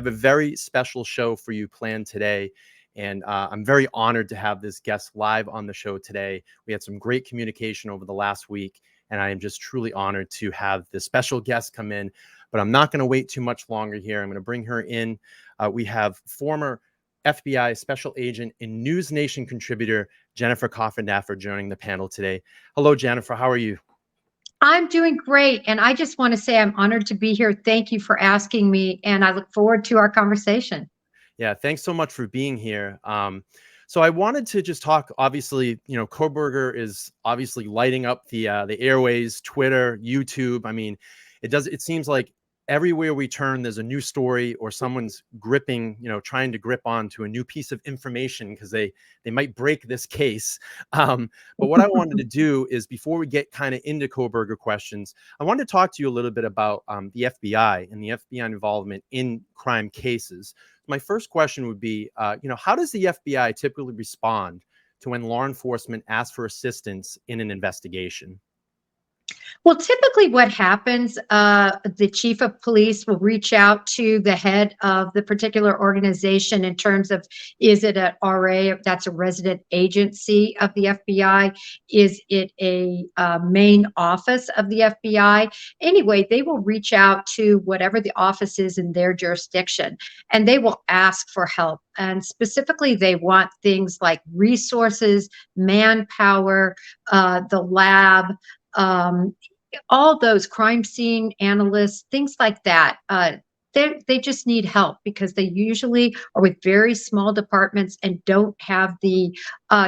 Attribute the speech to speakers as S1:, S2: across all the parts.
S1: have a very special show for you planned today. And I'm very honored to have this guest live on the show today. We had some great communication over the last week, and I am just truly honored to have this special guest come in. But I'm not going to wait too much longer here. I'm going to bring her in. We have former FBI special agent and News Nation contributor Jennifer Coffindaffer joining the panel today. Hello, Jennifer. How are you?
S2: I'm doing great. And I just want to say I'm honored to be here. Thank you for asking me. And I look forward to our conversation.
S1: Yeah, thanks so much for being here. So I wanted to just talk, obviously, Kohberger is obviously lighting up the airways, Twitter, YouTube. I mean, it seems like everywhere we turn, there's a new story or someone's gripping, trying to grip onto a new piece of information because they might break this case. But what I wanted to do is, before we get kind of into Kohberger questions, I wanted to talk to you a little bit about the FBI and the FBI involvement in crime cases. My first question would be, how does the FBI typically respond to when law enforcement asks for assistance in an investigation?
S2: Well, typically what happens, the chief of police will reach out to the head of the particular organization in terms of, is it an RA, that's a resident agency of the FBI? Is it a main office of the FBI? Anyway, they will reach out to whatever the office is in their jurisdiction, and they will ask for help. And specifically, they want things like resources, manpower, the lab, all those crime scene analysts, things like that. They just need help because they usually are with very small departments and don't have the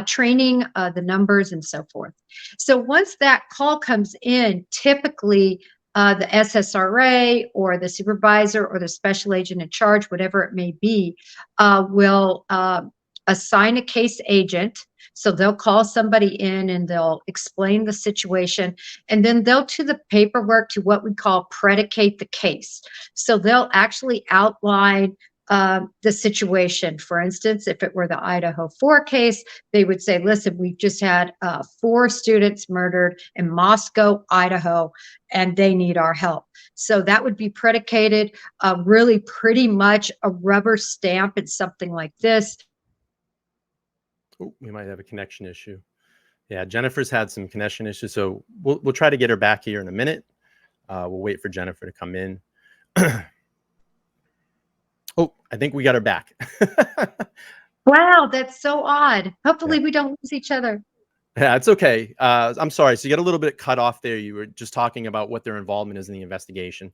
S2: training, the numbers, and so forth. So once that call comes in, typically the SSRA or the supervisor or the special agent in charge, whatever it may be, will assign a case agent. So they'll call somebody in and they'll explain the situation, and then they'll do the paperwork to what we call predicate the case. So they'll actually outline the situation. For instance, if it were the Idaho 4 case, they would say, listen, we've just had 4 students murdered in Moscow, Idaho, and they need our help. So that would be predicated, really pretty much a rubber stamp in something like this.
S1: Oh, we might have a connection issue. Yeah, Jennifer's had some connection issues, so we'll try to get her back here in a minute. We'll wait for Jennifer to come in. Oh, I think we got her back.
S2: Wow, that's so odd. Hopefully we don't lose each other.
S1: Yeah, it's okay. I'm sorry. So you got a little bit cut off there. You were just talking about what their involvement is in the investigation.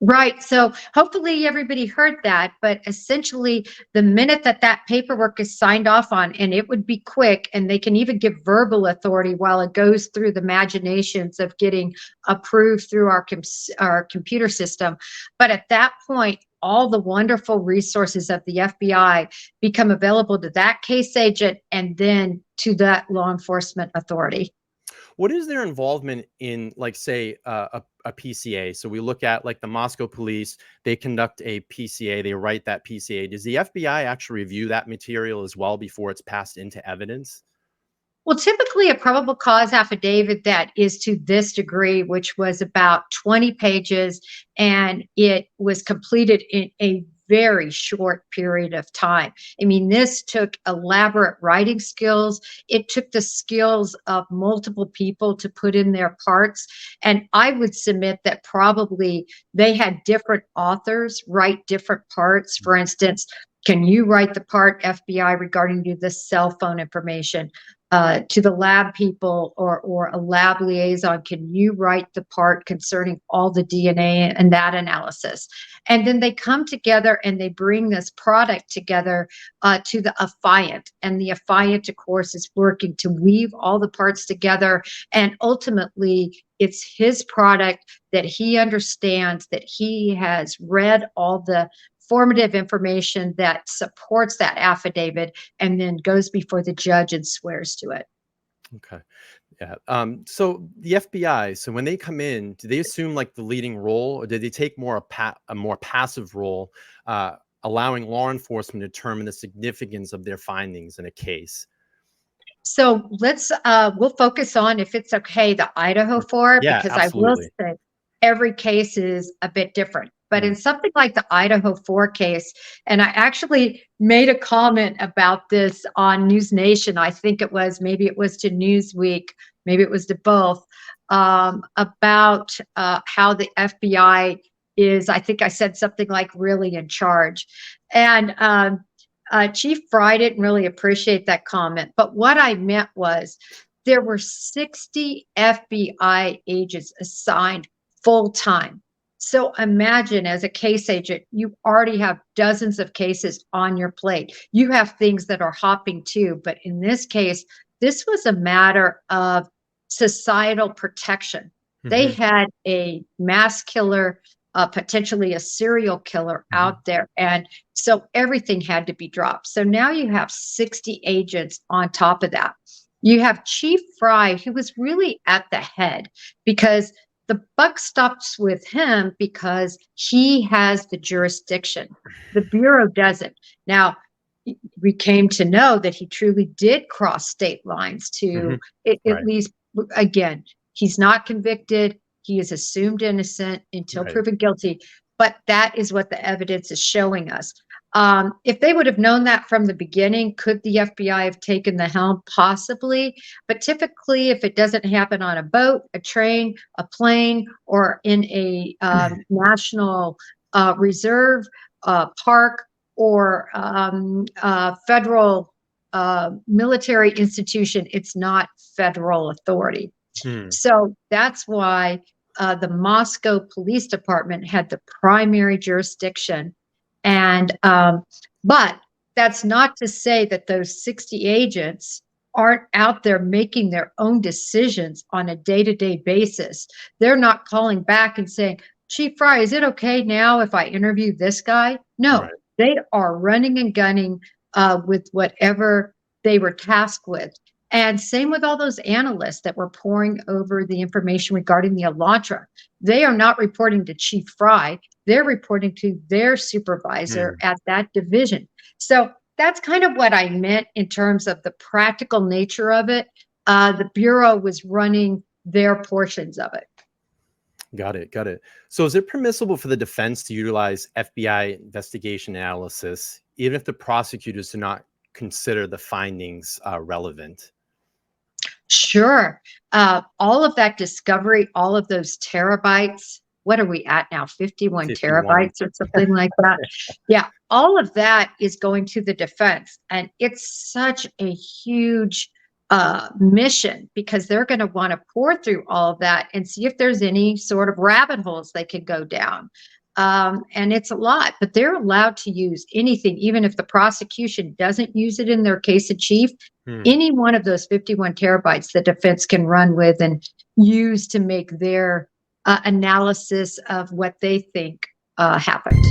S2: Right. So hopefully everybody heard that. But essentially, the minute that paperwork is signed off on, and it would be quick, and they can even give verbal authority while it goes through the machinations of getting approved through our computer system. But at that point, all the wonderful resources of the FBI become available to that case agent and then to that law enforcement authority.
S1: What is their involvement in, like, say, a PCA? So we look at, like, the Moscow police, they conduct a PCA, they write that PCA. Does the FBI actually review that material as well before it's passed into evidence?
S2: Well, typically a probable cause affidavit that is to this degree, which was about 20 pages, and it was completed in a very short period of time. I mean, this took elaborate writing skills. It took the skills of multiple people to put in their parts. And I would submit that probably they had different authors write different parts. For instance, can you write the part FBI regarding to the cell phone information? To the lab people or a lab liaison, can you write the part concerning all the DNA and that analysis? And then they come together and they bring this product together to the affiant. And the affiant, of course, is working to weave all the parts together. And ultimately, it's his product that he understands, that he has read all the formative information that supports that affidavit, and then goes before the judge and swears to it.
S1: Okay. Yeah. So the FBI, so when they come in, do they assume like the leading role, or do they take a more passive role, allowing law enforcement to determine the significance of their findings in a case?
S2: So we'll focus on, if it's okay, the Idaho 4,
S1: Yeah,
S2: because
S1: absolutely.
S2: I will say every case is a bit different. But in something like the Idaho 4 case, and I actually made a comment about this on News Nation. I think maybe it was to Newsweek, maybe it was to both, about how the FBI is, I think I said something like really in charge. And Chief Fry didn't really appreciate that comment. But what I meant was there were 60 FBI agents assigned full time. So imagine, as a case agent, you already have dozens of cases on your plate. You have things that are hopping too. But in this case, this was a matter of societal protection. They had a mass killer, potentially a serial killer out there. And so everything had to be dropped. So now you have 60 agents on top of that. You have Chief Fry, who was really at the head, because the buck stops with him because he has the jurisdiction. The Bureau doesn't. Now, we came to know that he truly did cross state lines to at least, again, he's not convicted. He is assumed innocent until proven guilty. But that is what the evidence is showing us. If they would have known that from the beginning, could the FBI have taken the helm? Possibly. But typically, if it doesn't happen on a boat, a train, a plane, or in a national reserve, park, or federal military institution, it's not federal authority. So that's why the Moscow Police Department had the primary jurisdiction. And but that's not to say that those 60 agents aren't out there making their own decisions on a day-to-day basis. They're not calling back and saying, Chief Fry, is it okay now if I interview this guy? No, they are running and gunning with whatever they were tasked with. And same with all those analysts that were poring over the information regarding the Elantra. They are not reporting to Chief Fry. They're reporting to their supervisor at that division. So that's kind of what I meant in terms of the practical nature of it. The Bureau was running their portions of it.
S1: Got it. Got it. So is it permissible for the defense to utilize FBI investigation analysis, even if the prosecutors do not consider the findings relevant?
S2: Sure. All of that discovery, all of those terabytes, what are we at now? 51 terabytes or something like that. Yeah. All of that is going to the defense. And it's such a huge mission, because they're going to want to pour through all of that and see if there's any sort of rabbit holes they could go down. And it's a lot, but they're allowed to use anything, even if the prosecution doesn't use it in their case in chief. Any one of those 51 terabytes the defense can run with and use to make their analysis of what they think happened.